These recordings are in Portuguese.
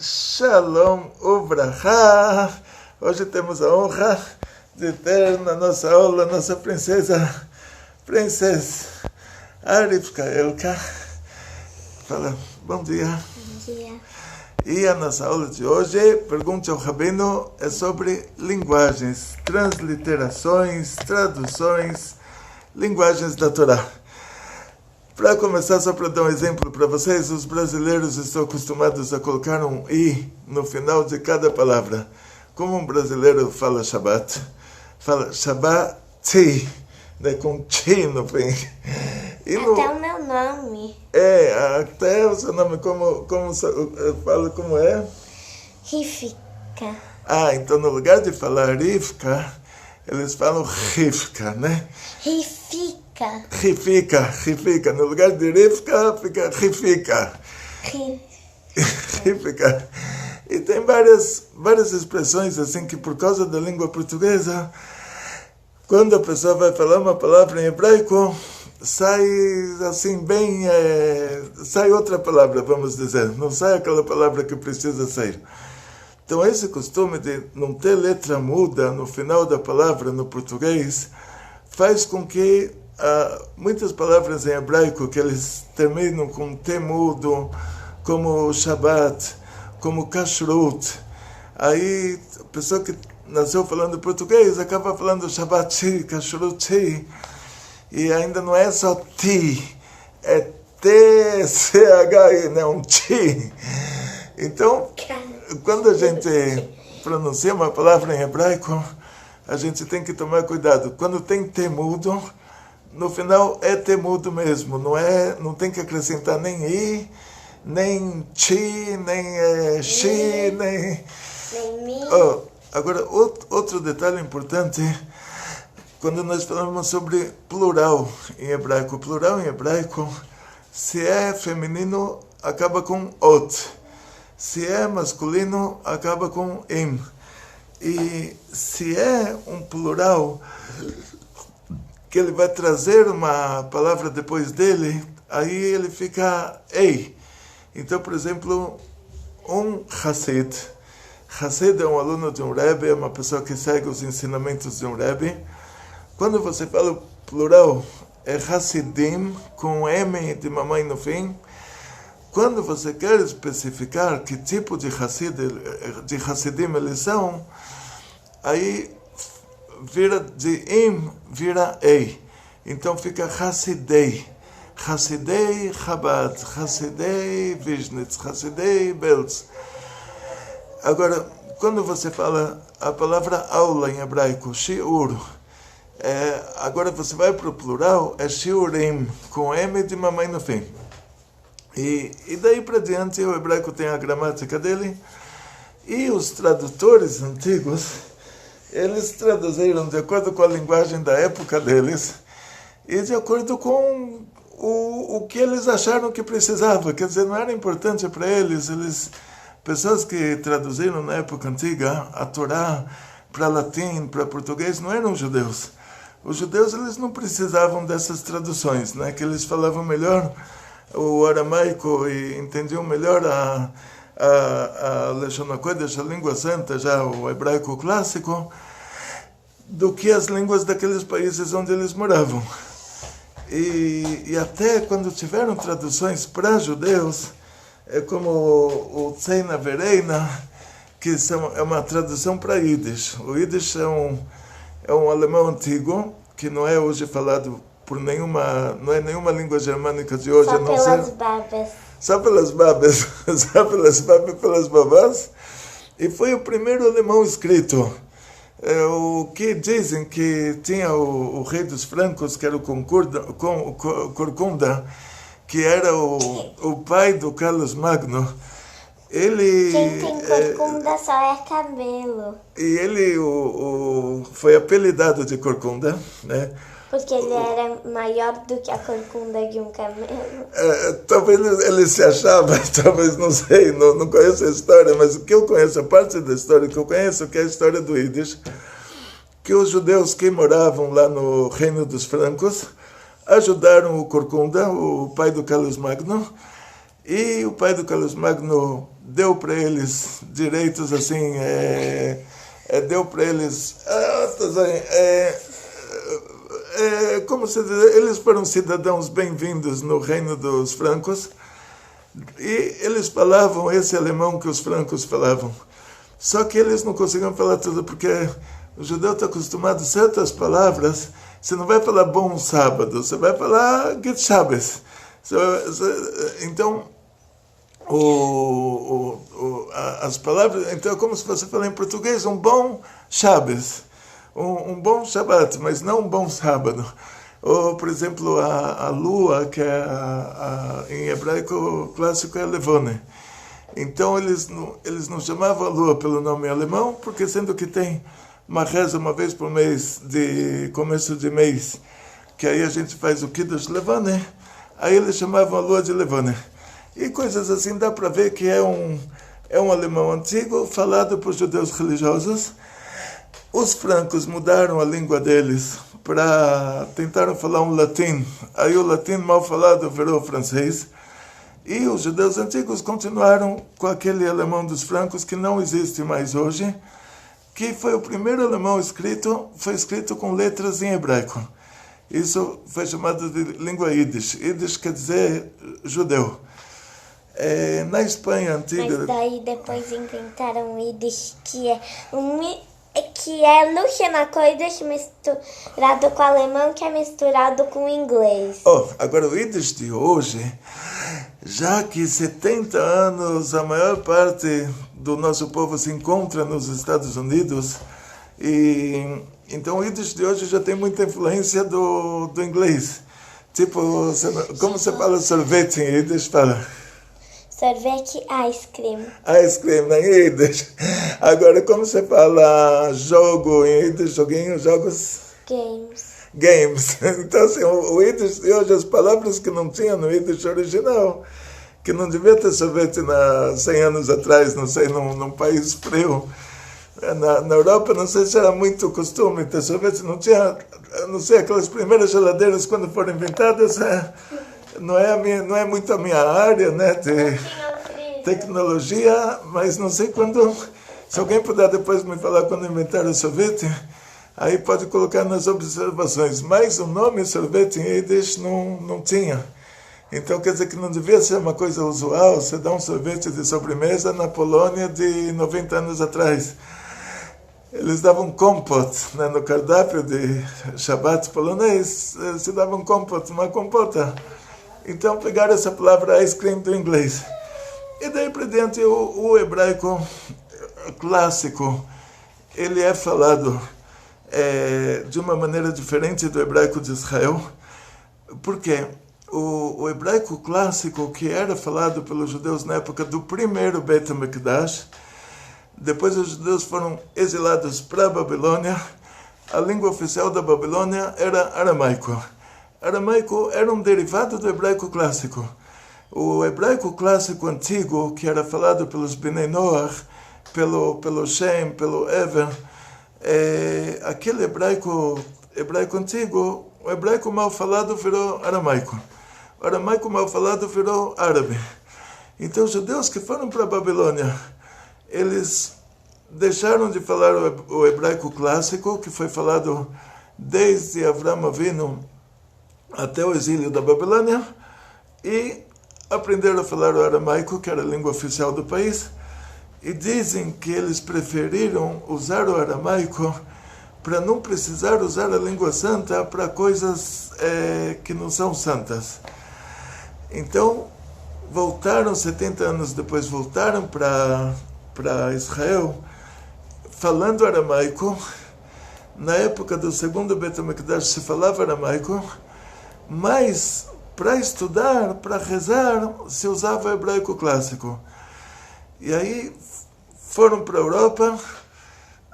Shalom Ubrahá. Hoje temos a honra de ter na nossa aula nossa princesa Rivka Elka. Fala, bom dia. Bom dia. E a nossa aula de hoje, pergunta ao Rabino, é sobre linguagens, transliterações, traduções, linguagens da Torá. Para começar, só para dar um exemplo para vocês, os brasileiros estão acostumados a colocar um i no final de cada palavra. Como um brasileiro fala Shabbat? Fala Shabbat, né, com ti no fim. E até o meu nome. Até o seu nome, como eu falo como é? Rivka. Então no lugar de falar Rivka, eles falam Rivka, né? Rivka. No lugar de Rivka, fica Rivka. Rivka. E tem várias expressões assim que por causa da língua portuguesa, quando a pessoa vai falar uma palavra em hebraico, sai assim bem, sai outra palavra, vamos dizer. Não sai aquela palavra que precisa sair. Então esse costume de não ter letra muda no final da palavra no português faz com que muitas palavras em hebraico que eles terminam com T mudo, como Shabbat, como Kashrut, aí a pessoa que nasceu falando português acaba falando Shabbat, Kashrut, e ainda não é só Ti, é T-C-H-I, não Ti. Então, quando a gente pronuncia uma palavra em hebraico, a gente tem que tomar cuidado. Quando tem T mudo, no final é T mudo mesmo, não tem que acrescentar nem I, nem Ti, nem Xi, nem Mi. Agora, outro detalhe importante, quando nós falamos sobre plural em hebraico. Plural em hebraico, se é feminino, acaba com ot. Se é masculino, acaba com im. E se é um plural que ele vai trazer uma palavra depois dele, aí ele fica ei. Então, por exemplo, um Hassid. Hassid é um aluno de um Rebbe, é uma pessoa que segue os ensinamentos de um Rebbe. Quando você fala o plural, é Hassidim, com M de mamãe no fim. Quando você quer especificar que tipo de Hassidim eles são, aí vira de im, vira ei. Então fica Hassidei. Hassidei Chabad, Hassidei Vishnitz, Hassidei Belz. Agora, quando você fala a palavra aula em hebraico, shiur, agora você vai para o plural, é shiurim, com M de mamãe no fim. E daí para diante o hebraico tem a gramática dele, e os tradutores antigos, eles traduziram de acordo com a linguagem da época deles, e de acordo com o que eles acharam que precisava. Quer dizer, não era importante para eles, pessoas que traduziram na época antiga a Torá para latim, para português, não eram judeus. Os judeus, eles não precisavam dessas traduções, né? Que eles falavam melhor o aramaico e entendiam melhor a Leshon HaKodesh, a língua santa, já o hebraico clássico, do que as línguas daqueles países onde eles moravam. E até quando tiveram traduções para judeus, é como o Tzeina Vereina, que é uma tradução para Yiddish. O Yiddish é um alemão antigo, que não é hoje falado por não é nenhuma língua germânica de hoje. Só pelas babas. Pelas babás. E foi o primeiro alemão escrito. O que dizem que tinha o rei dos francos, que era o Corcunda, que era o pai do Carlos Magno. Ele, quem tem corcunda só é cabelo. E ele foi apelidado de Corcunda, né? Porque ele era maior do que a corcunda de um camelo. Talvez ele se achava, talvez, não sei, não conheço a história, mas o que eu conheço, a parte da história que eu conheço, que é a história do Yiddish, que os judeus que moravam lá no reino dos francos ajudaram o Corcunda, o pai do Carlos Magno, E o pai do Carlos Magno deu para eles direitos assim, deu para eles, como se diz, eles foram cidadãos bem-vindos no reino dos francos, e eles falavam esse alemão que os francos falavam. Só que eles não conseguiam falar tudo, porque o judeu está acostumado a certas palavras. Você não vai falar bom sábado, você vai falar Git Shabbos. Então, as palavras, então é como se você falar em português um bom Shabbos, um bom Shabbat, mas não um bom sábado. Ou, por exemplo, a lua, que em hebraico clássico é Levone. Então eles não chamavam a lua pelo nome alemão, porque sendo que tem uma reza uma vez por mês, de começo de mês, que aí a gente faz o Kiddush Levone, aí eles chamavam a lua de Levone. E coisas assim, dá para ver que é um alemão antigo, falado por judeus religiosos. Os francos mudaram a língua deles tentaram falar um latim. Aí o latim mal falado virou francês. E os judeus antigos continuaram com aquele alemão dos francos que não existe mais hoje, que foi o primeiro alemão foi escrito com letras em hebraico. Isso foi chamado de língua Yiddish. Yiddish quer dizer judeu. Na Espanha antiga... Mas daí depois inventaram o Yiddish, que é Lushana Kodesh misturado com o alemão, que é misturado com o inglês. Agora o Yiddish de hoje, já que 70 anos a maior parte do nosso povo se encontra nos Estados Unidos, e então o Yiddish de hoje já tem muita influência do inglês. Tipo, como você fala sorvete em Yiddish? Fala... Sorvete, ice cream. Ice cream na Yiddish. Agora, como você fala jogo em Yiddish, joguinho, jogos? Games. Então, assim, o Yiddish de hoje, as palavras que não tinha no Yiddish original, que não devia ter sorvete 100 anos atrás, não sei, num país frio. Na Europa, não sei se era muito costume ter sorvete, não tinha, não sei, aquelas primeiras geladeiras quando foram inventadas, não é muito a minha área, né, de tecnologia, mas não sei quando, se alguém puder depois me falar quando inventaram o sorvete, aí pode colocar nas observações, mas o nome sorvete em Yiddish não tinha. Então quer dizer que não devia ser uma coisa usual você dar um sorvete de sobremesa na Polônia de 90 anos atrás. Eles davam compot, né, no cardápio de Shabbat polonês, se davam compot, uma compota. Então pegaram essa palavra ice cream do inglês. E daí para diante o hebraico clássico, ele é falado de uma maneira diferente do hebraico de Israel. Por quê? O hebraico clássico, que era falado pelos judeus na época do primeiro Beit HaMikdash, depois os judeus foram exilados para a Babilônia, a língua oficial da Babilônia era aramaico. Aramaico era um derivado do hebraico clássico. O hebraico clássico antigo, que era falado pelos Bnei Noach, pelo Shem, pelo Ever, aquele hebraico antigo, o hebraico mal falado virou aramaico. O aramaico mal falado virou árabe. Então os judeus que foram para a Babilônia, eles deixaram de falar o hebraico clássico, que foi falado desde Avraham Avinu até o exílio da Babilônia, e aprenderam a falar o aramaico, que era a língua oficial do país, e dizem que eles preferiram usar o aramaico para não precisar usar a língua santa para coisas que não são santas. Então, 70 anos depois, voltaram para Israel, falando aramaico. Na época do segundo Beit HaMikdash se falava aramaico, mas para estudar, para rezar, se usava o hebraico clássico. E aí foram para a Europa.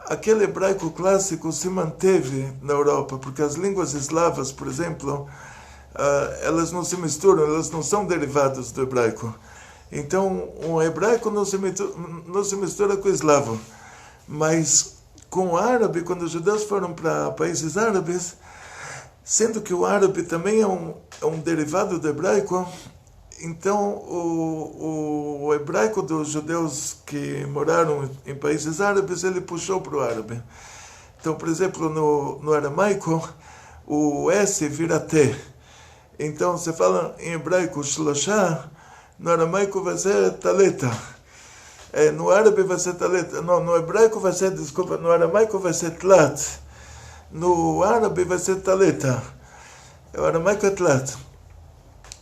Aquele hebraico clássico se manteve na Europa, porque as línguas eslavas, por exemplo, elas não se misturam, elas não são derivadas do hebraico. Então, o hebraico não se mistura com o eslavo. Mas com o árabe, quando os judeus foram para países árabes, sendo que o árabe também é um derivado do hebraico, Então, o hebraico dos judeus que moraram em países árabes, ele puxou para o árabe. Então, por exemplo, no aramaico, o S vira T. Então, você fala em hebraico shloshá, no aramaico vai ser taleta. No árabe vai ser taleta. Não, no hebraico vai ser, desculpa, no aramaico vai ser tlat. No árabe vai ser taleta. O aramaico é tlat.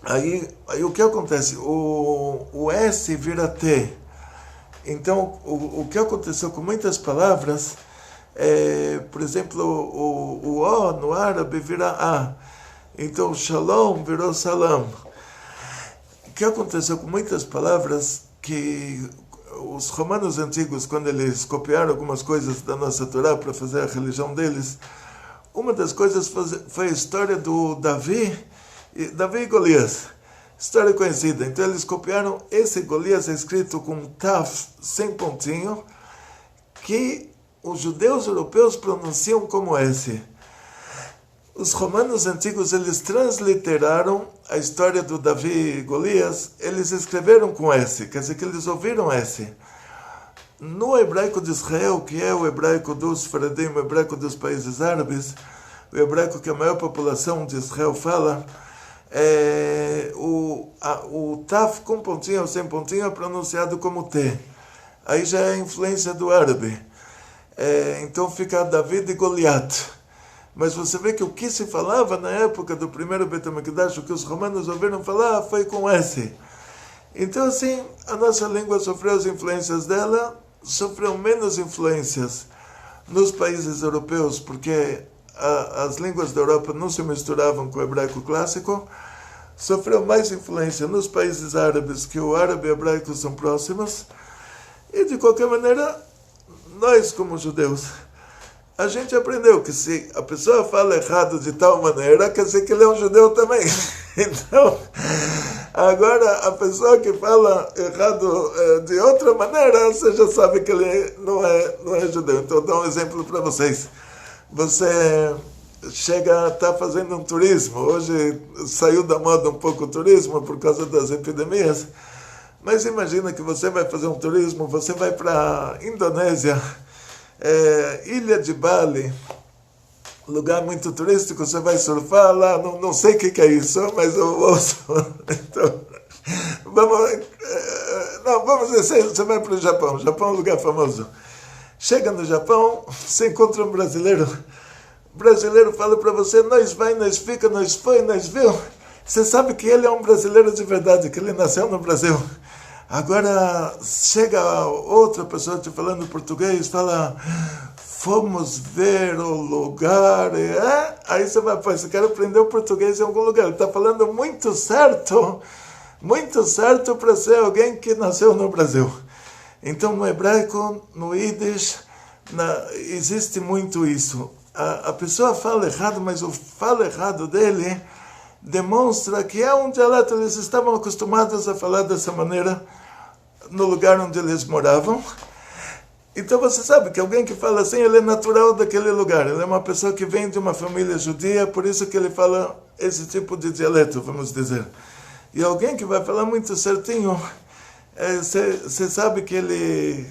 Aí o que acontece? O S vira T. Então, o que aconteceu com muitas palavras, por exemplo, o O no árabe vira A. Então, shalom virou salam. O que aconteceu com muitas palavras que os romanos antigos, quando eles copiaram algumas coisas da nossa Torá para fazer a religião deles, uma das coisas foi a história do Davi e Golias. História conhecida. Então eles copiaram esse Golias escrito com Taf, sem pontinho, que os judeus europeus pronunciam como S. Os romanos antigos, eles transliteraram a história do Davi e Golias, eles escreveram com S, quer dizer que eles ouviram S. No hebraico de Israel, que é o hebraico dos Faradim, o hebraico dos países árabes, o hebraico que a maior população de Israel fala, o Taf com pontinho ou sem pontinho é pronunciado como T. Aí já é a influência do árabe. Então fica David e Goliat. Mas você vê que o que se falava na época do primeiro Beit HaMikdash, o que os romanos ouviram falar, foi com S. Então, assim, a nossa língua sofreu as influências dela, sofreu menos influências nos países europeus, porque as línguas da Europa não se misturavam com o hebraico clássico, sofreu mais influência nos países árabes, que o árabe e o hebraico são próximos, e de qualquer maneira, nós como judeus, a gente aprendeu que se a pessoa fala errado de tal maneira, quer dizer que ele é um judeu também. Então, agora a pessoa que fala errado de outra maneira, você já sabe que ele não é judeu. Então, vou dar um exemplo para vocês. Você está fazendo um turismo. Hoje saiu da moda um pouco o turismo por causa das epidemias. Mas imagina que você vai fazer um turismo, você vai para a Indonésia, Ilha de Bali, lugar muito turístico, você vai surfar lá, não sei o que é isso, mas eu ouço. Então, vamos dizer, você vai para o Japão. Japão é um lugar famoso. Chega no Japão, você encontra um brasileiro. O brasileiro fala para você, nós vai, nós fica, nós foi, nós viu. Você sabe que ele é um brasileiro de verdade, que ele nasceu no Brasil. Agora chega outra pessoa te falando português, fala, fomos ver o lugar, aí você vai, você quer aprender o português em algum lugar, ele está falando muito certo para ser alguém que nasceu no Brasil. Então no hebraico, no Yiddish, existe muito isso. A pessoa fala errado, mas o fala errado dele demonstra que é um dialeto, eles estavam acostumados a falar dessa maneira no lugar onde eles moravam. Então você sabe que alguém que fala assim, ele é natural daquele lugar, ele é uma pessoa que vem de uma família judia, por isso que ele fala esse tipo de dialeto, vamos dizer. E alguém que vai falar muito certinho, você sabe que ele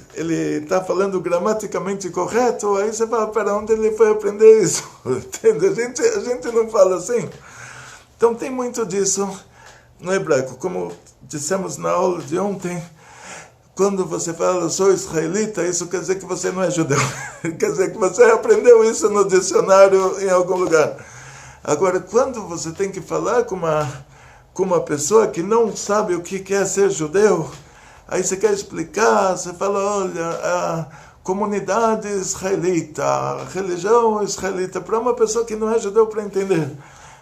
está falando gramaticamente correto, aí você fala, para onde ele foi aprender isso? Entende? A gente não fala assim. Então tem muito disso no hebraico. Como dissemos na aula de ontem, quando você fala, eu sou israelita, isso quer dizer que você não é judeu. Quer dizer que você aprendeu isso no dicionário em algum lugar. Agora, quando você tem que falar com uma pessoa que não sabe o que é ser judeu, aí você quer explicar, você fala, olha, a comunidade israelita, a religião israelita, para uma pessoa que não é judeu para entender.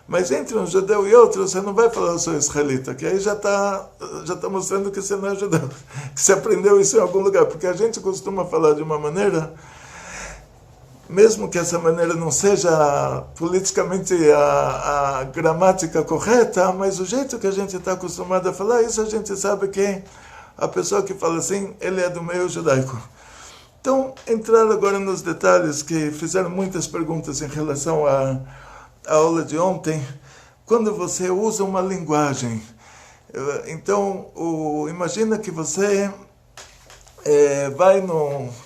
Mas entre um judeu e outro, você não vai falar, eu sou israelita, que aí já está mostrando que você não é judeu, que você aprendeu isso em algum lugar, porque a gente costuma falar de uma maneira, mesmo que essa maneira não seja politicamente a gramática correta, mas o jeito que a gente está acostumado a falar, isso a gente sabe que a pessoa que fala assim, ele é do meio judaico. Então, entrar agora nos detalhes, que fizeram muitas perguntas em relação à aula de ontem. Quando você usa uma linguagem Então, imagina que você vai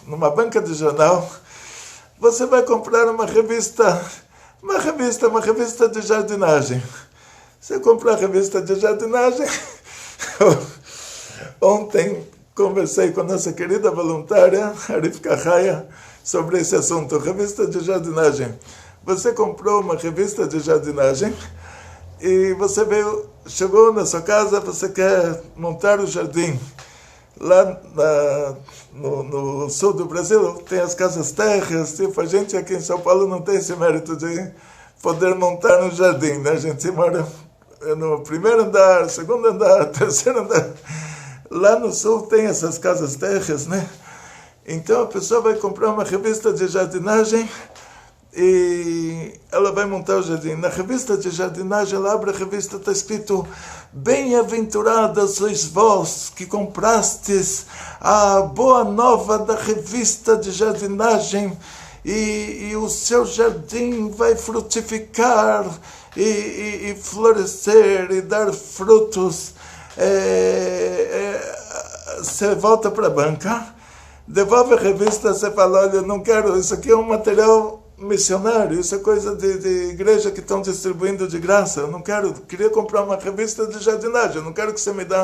numa banca de jornal, você vai comprar uma revista de jardinagem. Você compra a revista de jardinagem. Ontem conversei com a nossa querida voluntária, Arif Kahaya, sobre esse assunto, revista de jardinagem. Você comprou uma revista de jardinagem e você chegou na sua casa, você quer montar o jardim. Lá no sul do Brasil tem as casas térreas, tipo, a gente aqui em São Paulo não tem esse mérito de poder montar um jardim, né? A gente mora no primeiro andar, segundo andar, terceiro andar. Lá no sul tem essas casas térreas, né? Então a pessoa vai comprar uma revista de jardinagem e ela vai montar o jardim. Na revista de jardinagem, ela abre a revista, está escrito: bem-aventurada sois vós que comprastes a boa nova da revista de jardinagem e o seu jardim vai frutificar e florescer e dar frutos. Você volta para a banca, devolve a revista, você fala: olha, não quero, isso aqui é um material missionário, isso é coisa de igreja que estão distribuindo de graça, eu não quero, queria comprar uma revista de jardinagem, eu não quero que você me dê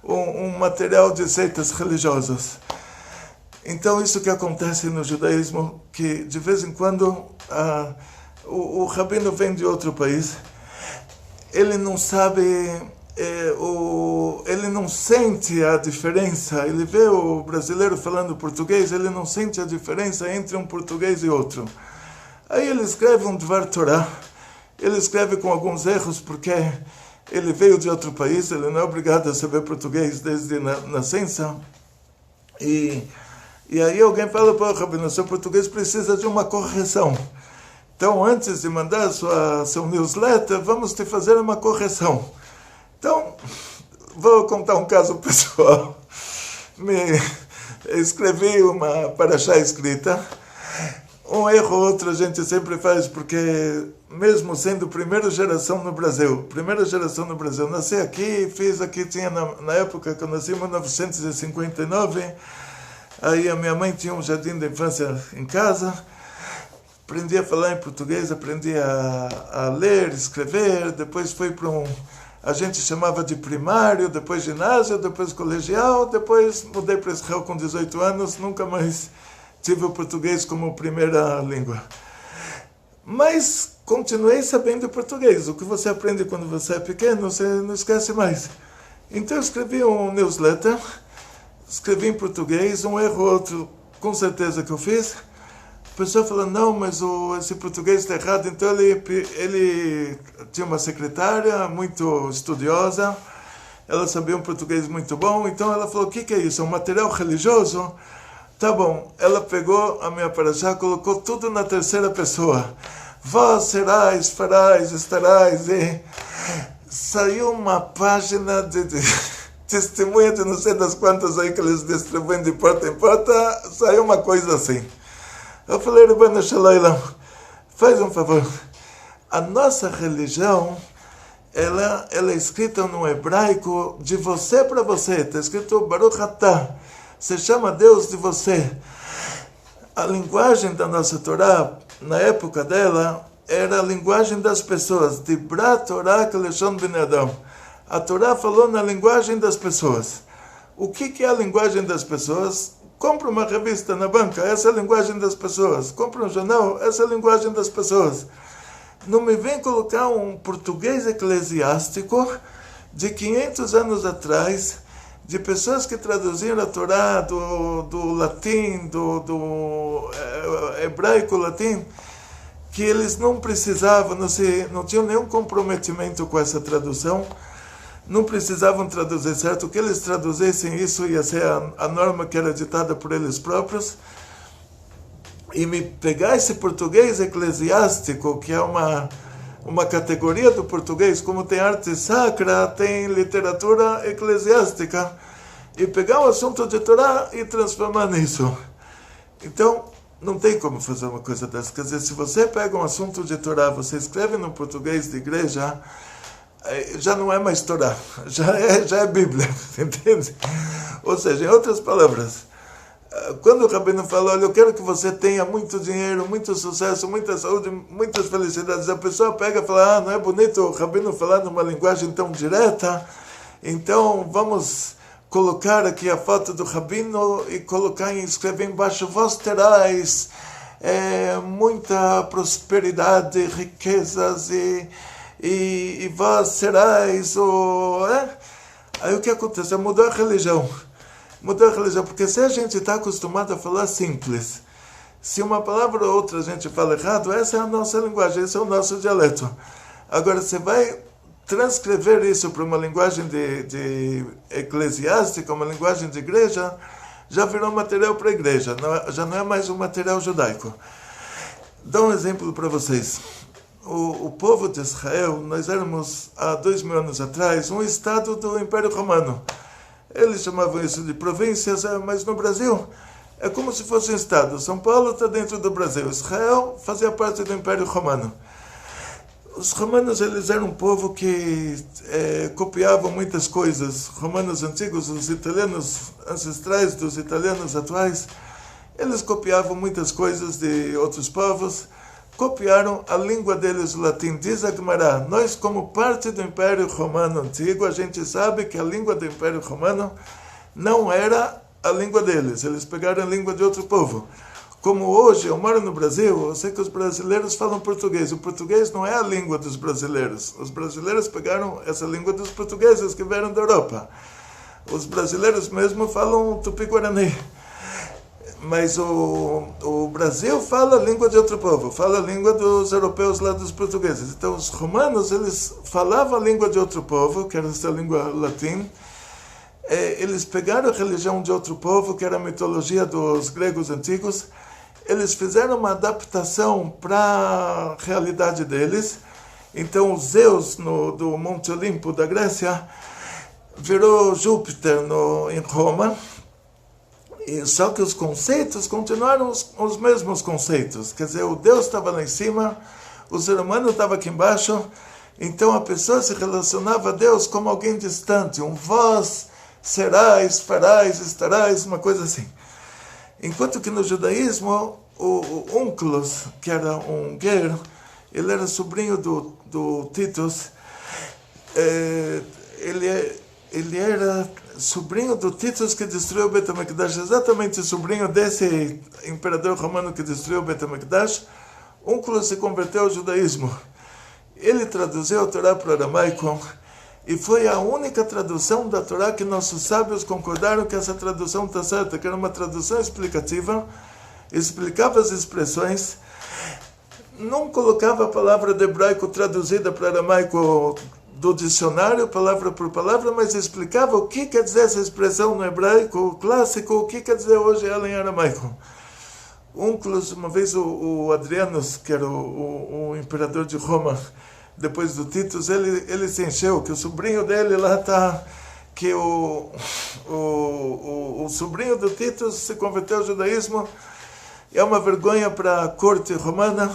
um material de seitas religiosas. Então isso que acontece no judaísmo, que de vez em quando o rabino vem de outro país, ele não sabe, ele não sente a diferença, ele vê o brasileiro falando português, ele não sente a diferença entre um português e outro. Aí ele escreve um Dvar Torah, ele escreve com alguns erros, porque ele veio de outro país, ele não é obrigado a saber português desde nascença, e aí alguém fala: pô, rabino, seu português precisa de uma correção. Então, antes de mandar seu newsletter, vamos te fazer uma correção. Então, vou contar um caso pessoal. Escrevi uma paraxá escrita. Um erro ou outro a gente sempre faz, porque mesmo sendo primeira geração no Brasil, nasci aqui, fiz aqui, tinha na época que eu nasci, em 1959, aí a minha mãe tinha um jardim de infância em casa, aprendi a falar em português, aprendi a ler, escrever, depois fui para a gente chamava de primário, depois ginásio, depois colegial, depois mudei para Israel com 18 anos, nunca mais tive o português como primeira língua. Mas continuei sabendo português. O que você aprende quando você é pequeno, você não esquece mais. Então eu escrevi um newsletter, escrevi em português, um erro ou outro, com certeza que eu fiz. A pessoa falou: não, mas esse português está errado. Então ele tinha uma secretária muito estudiosa, ela sabia um português muito bom, então ela falou: o que é isso? É um material religioso? Tá bom. Ela pegou a minha paraxá, colocou tudo na terceira pessoa. Vós serás, farás, estarás. E saiu uma página de testemunha de não sei das quantas aí que eles distribuem de porta em porta. Saiu uma coisa assim. Eu falei: Rebbeinu Shalom, faz um favor. A nossa religião, ela é escrita no hebraico de você para você. Está escrito Baruch Atah. Você chama Deus de você. A linguagem da nossa Torá, na época dela, era a linguagem das pessoas. Dibra Torá Keleshon Bnei Adam. A Torá falou na linguagem das pessoas. O que é a linguagem das pessoas? Compra uma revista na banca, essa é a linguagem das pessoas. Compra um jornal, essa é a linguagem das pessoas. Não me vem colocar um português eclesiástico de 500 anos atrás, de pessoas que traduziram a Torá do latim, do hebraico-latim, que eles não precisavam, não tinham nenhum comprometimento com essa tradução, não precisavam traduzir certo, que eles traduzissem isso ia ser a norma que era ditada por eles próprios, e me pegar esse português eclesiástico, que é uma categoria do português, como tem arte sacra, tem literatura eclesiástica, e pegar o assunto de Torá e transformar nisso. Então, não tem como fazer uma coisa dessa. Quer dizer, se você pega um assunto de Torá, você escreve no português de igreja, já não é mais Torá, já é Bíblia, entende? Ou seja, em outras palavras, quando o Rabino fala, olha, eu quero que você tenha muito dinheiro, muito sucesso, muita saúde, muitas felicidades, a pessoa pega e fala, não é bonito o Rabino falar numa linguagem tão direta, então vamos colocar aqui a foto do Rabino e escrever embaixo, vós terás muita prosperidade, riquezas e vós serás Aí o que acontece? Mudou a religião, porque se a gente está acostumado a falar simples, se uma palavra ou outra a gente fala errado, essa é a nossa linguagem, esse é o nosso dialeto. Agora você vai transcrever isso para uma linguagem de eclesiástica, uma linguagem de igreja, já virou material para a igreja, já não é mais um material judaico. Dou um exemplo para vocês. O povo de Israel, nós éramos há 2000 anos atrás um estado do Império Romano. Eles chamavam isso de províncias, mas no Brasil é como se fosse um estado. São Paulo está dentro do Brasil. Israel fazia parte do Império Romano. Os romanos, eles eram um povo que copiavam muitas coisas. Romanos antigos, os italianos ancestrais dos italianos atuais, eles copiavam muitas coisas de outros povos. Copiaram a língua deles, o latim. Diz a Gemara, nós como parte do Império Romano Antigo, a gente sabe que a língua do Império Romano não era a língua deles. Eles pegaram a língua de outro povo. Como hoje eu moro no Brasil, eu sei que os brasileiros falam português. O português não é a língua dos brasileiros. Os brasileiros pegaram essa língua dos portugueses que vieram da Europa. Os brasileiros mesmo falam tupi-guarani. Mas o Brasil fala a língua de outro povo, fala a língua dos europeus lá, dos portugueses. Então os romanos, eles falavam a língua de outro povo, que era essa língua latim. Eles pegaram a religião de outro povo, que era a mitologia dos gregos antigos. Eles fizeram uma adaptação para a realidade deles. Então o Zeus do Monte Olimpo da Grécia virou Júpiter em Roma. Só que os conceitos continuaram os mesmos conceitos. Quer dizer, o Deus estava lá em cima, o ser humano estava aqui embaixo, então a pessoa se relacionava a Deus como alguém distante, um vós, serás, farás, estarás, uma coisa assim. Enquanto que no judaísmo, o Onkelos, que era um ger, ele era sobrinho do Titus, ele era sobrinho do Titus que destruiu o Bet HaMikdash, exatamente sobrinho desse imperador romano que destruiu o Bet HaMikdash. Onkelos se converteu ao judaísmo. Ele traduziu a Torá para o aramaico e foi a única tradução da Torá que nossos sábios concordaram que essa tradução está certa, que era uma tradução explicativa, explicava as expressões, não colocava a palavra de hebraico traduzida para aramaico do dicionário, palavra por palavra, mas explicava o que quer dizer essa expressão no hebraico clássico, o que quer dizer hoje ela em aramaico. Onkelos, uma vez o Adrianus, que era o imperador de Roma, depois do Titus, ele se encheu, que o sobrinho dele lá está, que o sobrinho do Titus se converteu ao judaísmo, é uma vergonha para a corte romana.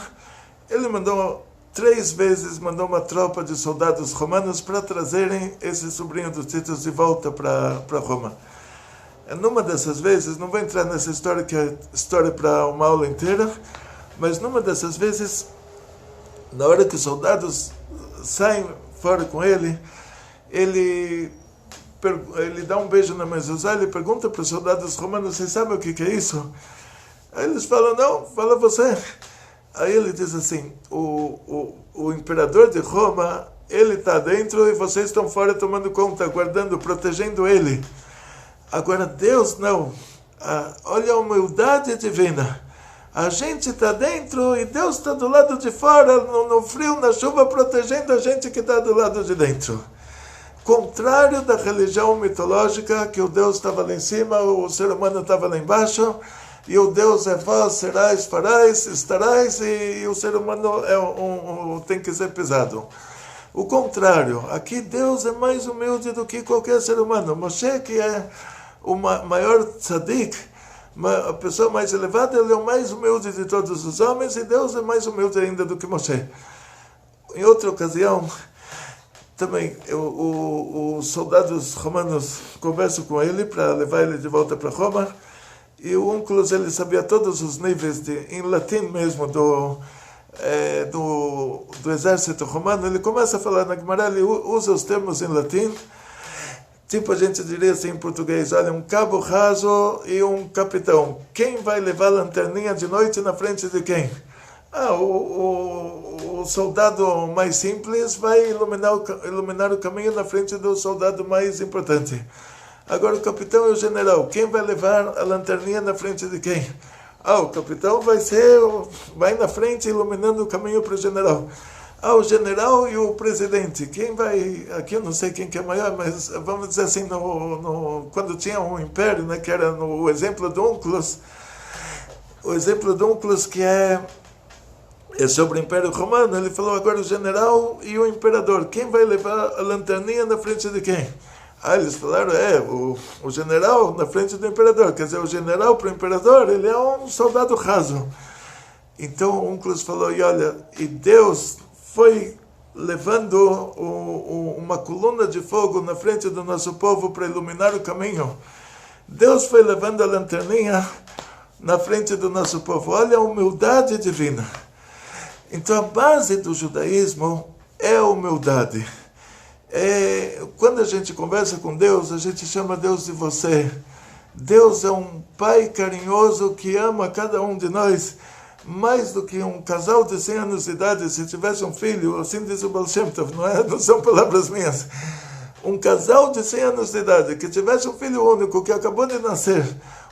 Ele mandou 3 vezes uma tropa de soldados romanos para trazerem esse sobrinho do Titus de volta para Roma. Numa dessas vezes, não vou entrar nessa história, que é história para uma aula inteira, mas numa dessas vezes, na hora que os soldados saem fora com ele dá um beijo na mezuzá, ele pergunta para os soldados romanos, vocês sabem o que é isso? Aí eles falam, não, fala você. Aí ele diz assim, o imperador de Roma, ele está dentro e vocês estão fora tomando conta, guardando, protegendo ele. Agora Deus não. Olha a humildade divina. A gente está dentro e Deus está do lado de fora, no frio, na chuva, protegendo a gente que está do lado de dentro. Contrário da religião mitológica, que o Deus estava lá em cima, o ser humano estava lá embaixo, e o Deus é vós, serás, farás, estarás, e o ser humano tem que ser pesado. O contrário, aqui Deus é mais humilde do que qualquer ser humano. Moshe, que é o maior tzadik, a pessoa mais elevada, ele é o mais humilde de todos os homens, e Deus é mais humilde ainda do que Moshe. Em outra ocasião, também os soldados romanos conversam com ele para levar ele de volta para Roma, e o Onkelos, ele sabia todos os níveis, em latim mesmo, do exército romano. Ele começa a falar na Gemara, ele usa os termos em latim, tipo a gente diria assim em português, olha, um cabo raso e um capitão. Quem vai levar a lanterninha de noite na frente de quem? O soldado mais simples vai iluminar o caminho na frente do soldado mais importante. Agora o capitão e o general, quem vai levar a lanterninha na frente de quem? O capitão vai na frente iluminando o caminho para o general. O general e o presidente, quem vai, aqui eu não sei quem que é maior, mas vamos dizer assim, quando tinha um império, né, que era no exemplo do Onkelos, que é sobre o Império Romano, ele falou agora o general e o imperador, quem vai levar a lanterninha na frente de quem? Eles falaram, o general na frente do imperador, quer dizer, o general para o imperador, ele é um soldado raso. Então o Onkelos falou, e Deus foi levando uma coluna de fogo na frente do nosso povo para iluminar o caminho. Deus foi levando a lanterninha na frente do nosso povo. Olha a humildade divina. Então a base do judaísmo é a humildade. Quando a gente conversa com Deus, a gente chama Deus de você. Deus é um pai carinhoso que ama cada um de nós mais do que um casal de 100 anos de idade, se tivesse um filho, assim diz o Baal Shem Tov, não são palavras minhas. Um casal de 100 anos de idade que tivesse um filho único que acabou de nascer,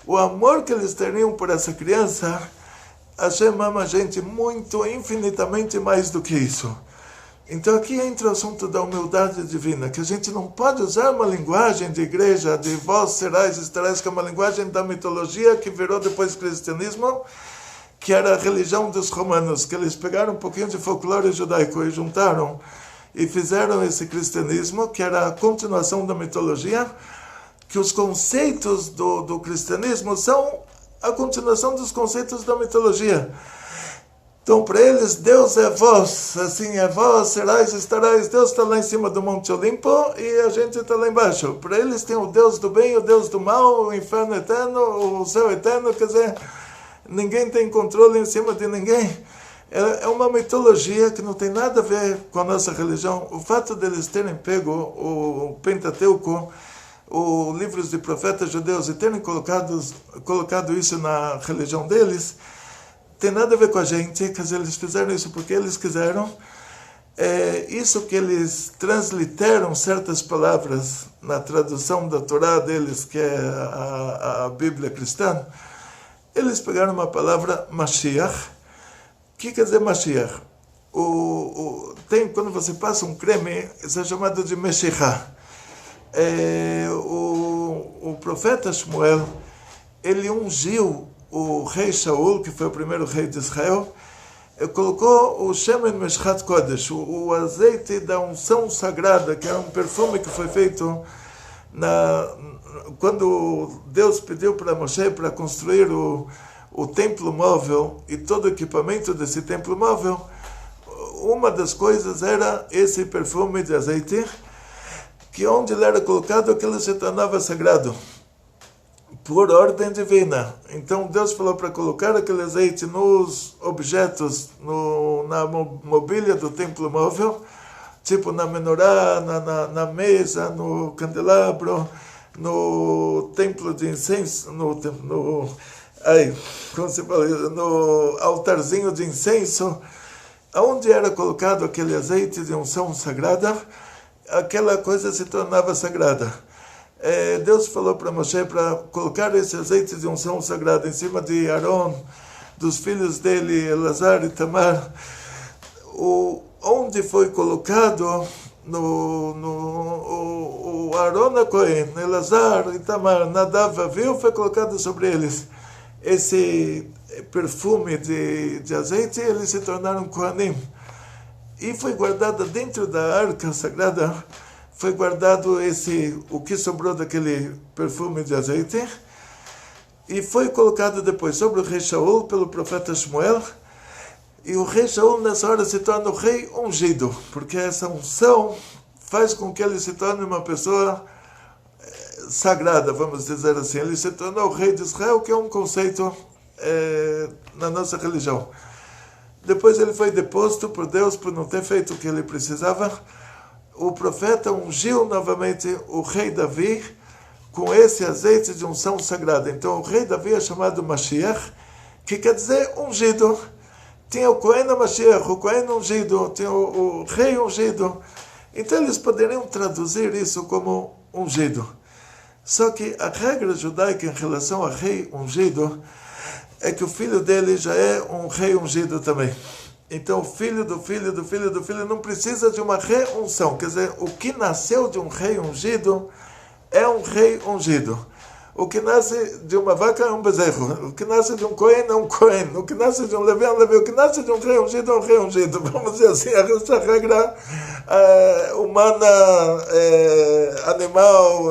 o amor que eles teriam por essa criança, Hashem ama a gente muito, infinitamente mais do que isso. Então aqui entra o assunto da humildade divina, que a gente não pode usar uma linguagem de igreja, de vós serás, estarás, que é uma linguagem da mitologia que virou depois cristianismo, que era a religião dos romanos, que eles pegaram um pouquinho de folclore judaico e juntaram e fizeram esse cristianismo, que era a continuação da mitologia, que os conceitos do cristianismo são a continuação dos conceitos da mitologia. Então, para eles, Deus é vós, assim, é vós, serás, estarás. Deus está lá em cima do Monte Olimpo e a gente está lá embaixo. Para eles tem o Deus do bem, o Deus do mal, o inferno eterno, o céu eterno, quer dizer, ninguém tem controle em cima de ninguém. É uma mitologia que não tem nada a ver com a nossa religião. O fato deles terem pego o Pentateuco, os livros de profetas judeus, e terem colocado isso na religião deles, tem nada a ver com a gente. Quer dizer, eles fizeram isso porque eles quiseram. Isso que eles transliteram certas palavras na tradução da Torá deles, que é a Bíblia cristã, eles pegaram uma palavra Mashiach. O que quer dizer Mashiach? Quando você passa um creme, isso é chamado de Meshechá. O profeta Shmuel, ele ungiu o rei Shaul, que foi o primeiro rei de Israel, colocou o Shemen Meshchat Kodesh, o azeite da unção sagrada, que era um perfume que foi feito quando Deus pediu para Moshe para construir o templo móvel e todo o equipamento desse templo móvel. Uma das coisas era esse perfume de azeite, que onde ele era colocado, aquilo se tornava sagrado, por ordem divina. Então Deus falou para colocar aquele azeite nos objetos, na mobília do templo móvel, tipo na menorá, na mesa, no candelabro, no templo de incenso, no altarzinho de incenso, onde era colocado aquele azeite de unção sagrada, aquela coisa se tornava sagrada. Deus falou para Moshe para colocar esse azeite de unção sagrada em cima de Arão, dos filhos dele, Elazar e Tamar. Onde foi colocado o Arão a Cohen, Elazar e Tamar, Nadav, Avihu, foi colocado sobre eles esse perfume de azeite, e eles se tornaram Kohanim. E foi guardado dentro da arca sagrada, foi guardado o que sobrou daquele perfume de azeite, e foi colocado depois sobre o rei Shaul pelo profeta Shmuel, e o rei Shaul nessa hora se torna o rei ungido, porque essa unção faz com que ele se torne uma pessoa sagrada, vamos dizer assim. Ele se tornou o rei de Israel, que é um conceito na nossa religião. Depois ele foi deposto por Deus por não ter feito o que ele precisava. O profeta ungiu novamente o rei Davi com esse azeite de unção sagrada. Então o rei Davi é chamado Mashiach, que quer dizer ungido. Tinha o Cohen Mashiach, o Cohen ungido, tinha o rei ungido. Então eles poderiam traduzir isso como ungido. Só que a regra judaica em relação a rei ungido é que o filho dele já é um rei ungido também. Então o filho do filho do filho do filho não precisa de uma reunção. Quer dizer, o que nasceu de um rei ungido é um rei ungido. O que nasce de uma vaca é um bezerro. O que nasce de um Cohen é um Cohen. O que nasce de um Levi é um Levi. O que nasce de um rei ungido é um rei ungido. Vamos dizer assim, essa regra humana, animal,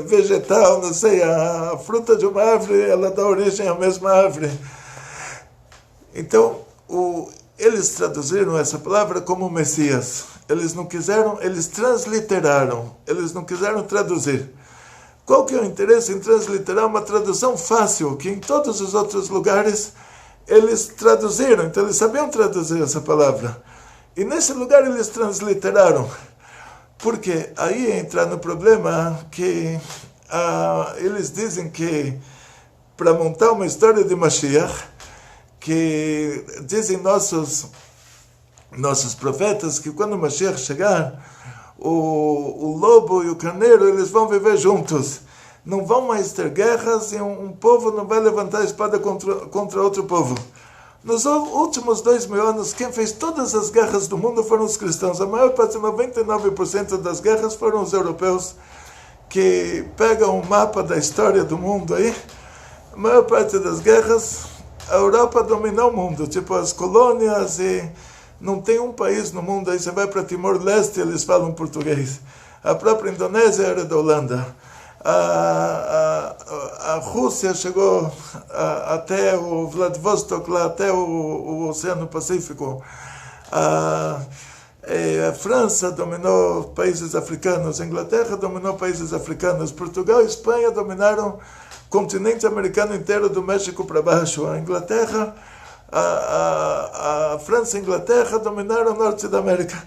vegetal, não sei, a fruta de uma árvore, ela dá origem à mesma árvore. Então, eles traduziram essa palavra como Messias. Eles não quiseram, eles transliteraram, eles não quiseram traduzir. Qual que é o interesse em transliterar uma tradução fácil, que em todos os outros lugares eles traduziram, então eles sabiam traduzir essa palavra. E nesse lugar eles transliteraram. Porque aí entra no problema que eles dizem que para montar uma história de Mashiach, que dizem nossos profetas que quando o Mashiach chegar, o lobo e o carneiro eles vão viver juntos. Não vão mais ter guerras e um povo não vai levantar a espada contra outro povo. Nos últimos 2000 anos, quem fez todas as guerras do mundo foram os cristãos. A maior parte, 99% das guerras foram os europeus, que pegam o mapa da história do mundo aí. A maior parte das guerras, a Europa dominou o mundo, tipo as colônias, e não tem um país no mundo, aí você vai para Timor-Leste, eles falam português. A própria Indonésia era da Holanda. A Rússia chegou até o Vladivostok, lá até o Oceano Pacífico. A França dominou países africanos, a Inglaterra dominou países africanos, Portugal e Espanha dominaram o continente americano inteiro, do México para baixo. A Inglaterra, a França e a Inglaterra dominaram o norte da América.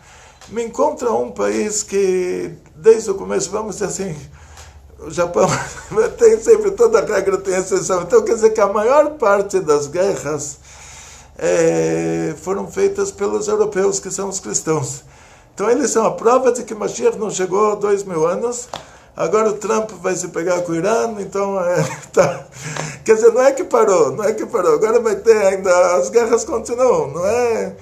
Me encontra um país que, desde o começo, vamos dizer assim, o Japão tem sempre, toda regra tem exceção. Então quer dizer que a maior parte das guerras foram feitas pelos europeus, que são os cristãos. Então eles são a prova de que Mashiach não chegou há 2000 anos. Agora o Trump vai se pegar com o Irã, então tá. Quer dizer, não é que parou. Agora vai ter ainda, as guerras continuam, não é?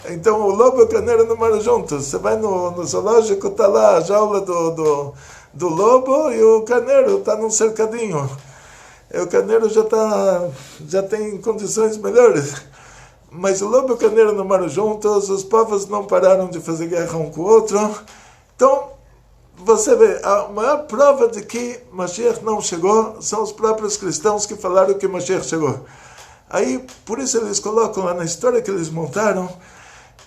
Então o lobo e o carneiro não moram juntos. Você vai no zoológico, está lá a jaula do lobo e o carneiro está num cercadinho. E o carneiro já tem condições melhores. Mas o lobo e o carneiro não moram juntos, os povos não pararam de fazer guerra um com o outro. Então, você vê, a maior prova de que Mashiach não chegou são os próprios cristãos que falaram que Mashiach chegou. Aí, por isso eles colocam lá na história que eles montaram,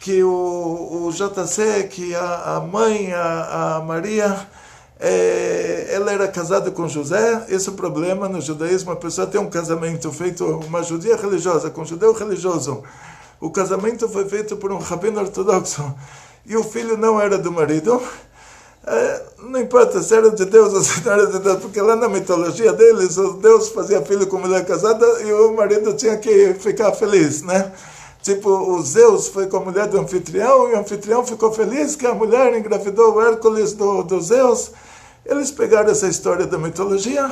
que o JC, que a mãe, a Maria, ela era casada com José. Esse é o problema no judaísmo: a pessoa tem um casamento feito, uma judia religiosa com um judeu religioso. O casamento foi feito por um rabino ortodoxo e o filho não era do marido. Não importa se era de Deus ou se não era de Deus, porque lá na mitologia deles, o Deus fazia filho com mulher casada e o marido tinha que ficar feliz, né? Tipo, o Zeus foi com a mulher do anfitrião e o anfitrião ficou feliz que a mulher engravidou o Hércules do Zeus. Eles pegaram essa história da mitologia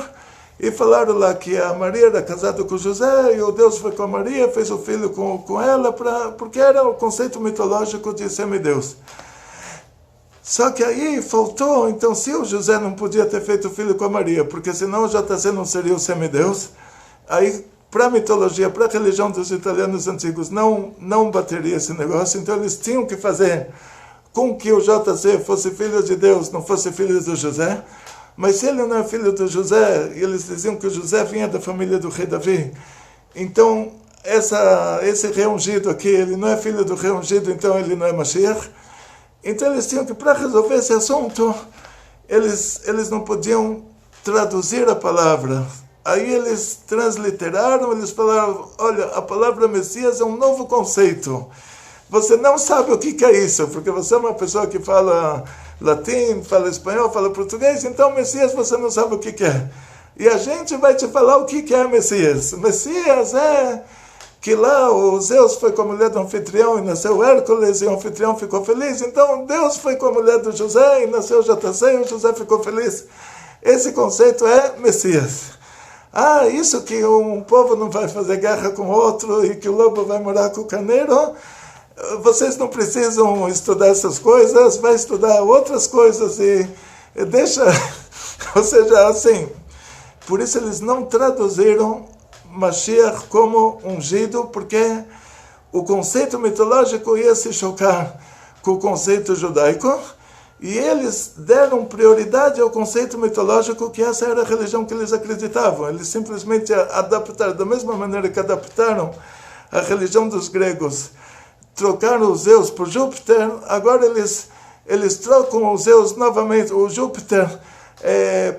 e falaram lá que a Maria era casada com José e o Deus foi com a Maria, fez o filho com ela, porque era o conceito mitológico de semideus. Só que aí faltou, então, se o José não podia ter feito o filho com a Maria, porque senão o JC não seria o semideus, aí, para a mitologia, para a religião dos italianos antigos, não bateria esse negócio. Então eles tinham que fazer com que o JC fosse filho de Deus, não fosse filho do José. Mas se ele não é filho do José, e eles diziam que o José vinha da família do rei Davi, então esse rei ungido aqui, ele não é filho do rei ungido, então ele não é Mashiach. Então eles tinham que, para resolver esse assunto, eles não podiam traduzir a palavra. Aí eles transliteraram, eles falaram, olha, a palavra Messias é um novo conceito. Você não sabe o que é isso, porque você é uma pessoa que fala latim, fala espanhol, fala português, então Messias você não sabe o que é. E a gente vai te falar o que é Messias. Messias é que lá o Zeus foi com a mulher do anfitrião e nasceu Hércules, e o anfitrião ficou feliz. Então Deus foi com a mulher do José e nasceu JC, e o José ficou feliz. Esse conceito é Messias. Ah, isso que um povo não vai fazer guerra com outro e que o lobo vai morar com o carneiro, vocês não precisam estudar essas coisas, vai estudar outras coisas e deixa... Ou seja, assim, por isso eles não traduziram Mashiach como ungido, porque o conceito mitológico ia se chocar com o conceito judaico, e eles deram prioridade ao conceito mitológico, que essa era a religião que eles acreditavam. Eles simplesmente adaptaram, da mesma maneira que adaptaram a religião dos gregos, trocaram os Zeus por Júpiter, agora eles trocam os Zeus novamente, o Júpiter,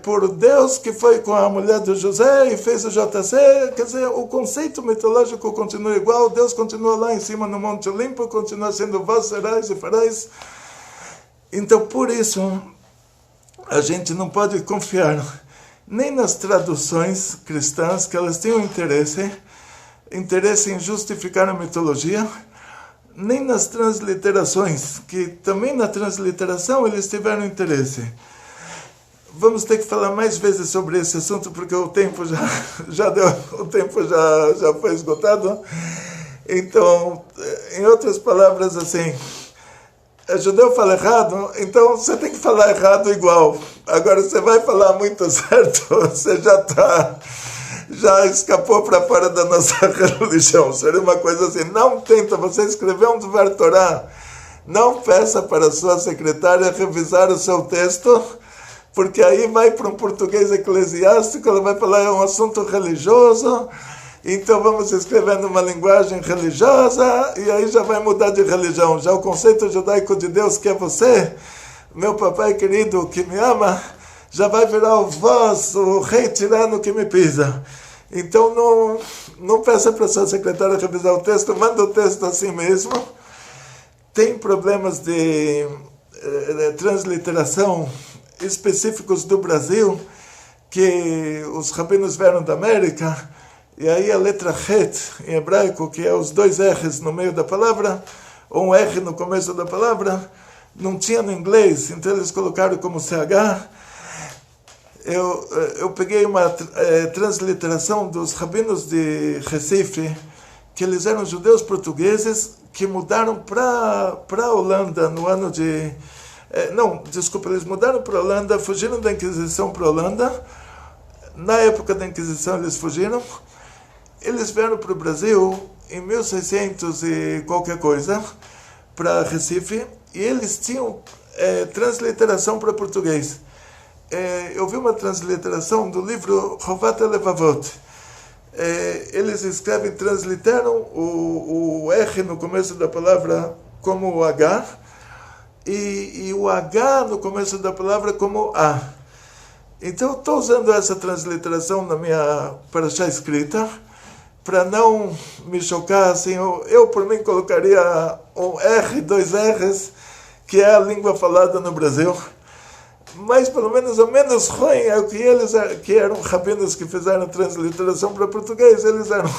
por Deus que foi com a mulher do José e fez o JC. Quer dizer, o conceito mitológico continua igual, Deus continua lá em cima no Monte Olimpo, continua sendo vós serais e farais. Então, por isso, a gente não pode confiar nem nas traduções cristãs, que elas têm um interesse em justificar a mitologia, nem nas transliterações, que também na transliteração eles tiveram interesse. Vamos ter que falar mais vezes sobre esse assunto, porque o tempo já foi esgotado. Então, em outras palavras, assim, o judeu fala errado, então você tem que falar errado igual. Agora, você vai falar muito certo, você já escapou para fora da nossa religião. Seria uma coisa assim, não tenta, você escreveu um Dvar Torá, não peça para a sua secretária revisar o seu texto, porque aí vai para um português eclesiástico, ela vai falar, é um assunto religioso, então vamos escrever numa linguagem religiosa, e aí já vai mudar de religião. Já o conceito judaico de Deus, que é você, meu papai querido que me ama, já vai virar o vós, o rei tirano que me pisa. Então não peça para a sua secretária revisar o texto, manda o texto assim mesmo. Tem problemas de transliteração específicos do Brasil, que os rabinos vieram da América, e aí a letra Het, em hebraico, que é os dois R's no meio da palavra, ou um R no começo da palavra, não tinha no inglês, então eles colocaram como CH. Eu peguei uma transliteração dos rabinos de Recife, que eles eram judeus portugueses, que mudaram para a Holanda no ano de... eles mudaram para a Holanda, fugiram da Inquisição para a Holanda. Na época da Inquisição eles fugiram. Eles vieram para o Brasil em 1600 e qualquer coisa, para Recife, e eles tinham transliteração para português. Eu vi uma transliteração do livro Chovat Levavot. Eles escrevem, transliteram o R no começo da palavra como o H, e o H no começo da palavra como A. Então, estou usando essa transliteração na minha parashá escrita, para não me chocar, assim, eu por mim colocaria um R, dois R's, que é a língua falada no Brasil, mas pelo menos o menos ruim é o que eles, que eram rabinos que fizeram transliteração para português, eles eram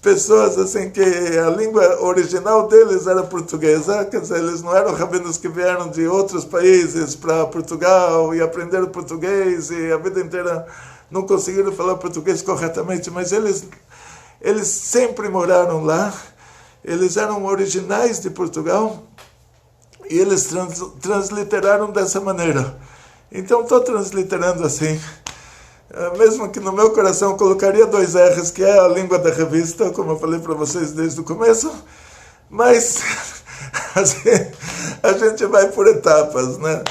pessoas assim que a língua original deles era portuguesa, quer dizer, eles não eram rabinos que vieram de outros países para Portugal e aprenderam português e a vida inteira não conseguiram falar português corretamente, mas eles sempre moraram lá, eles eram originais de Portugal e eles transliteraram dessa maneira. Então estou transliterando assim, mesmo que no meu coração eu colocaria dois R's, que é a língua da revista, como eu falei para vocês desde o começo, mas assim, a gente vai por etapas, né?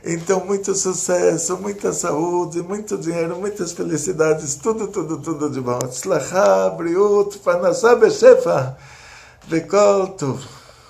Então, muito sucesso, muita saúde, muito dinheiro, muitas felicidades, tudo de bom. Tzlachá, briut, parnassá, beshefa, vekol tov.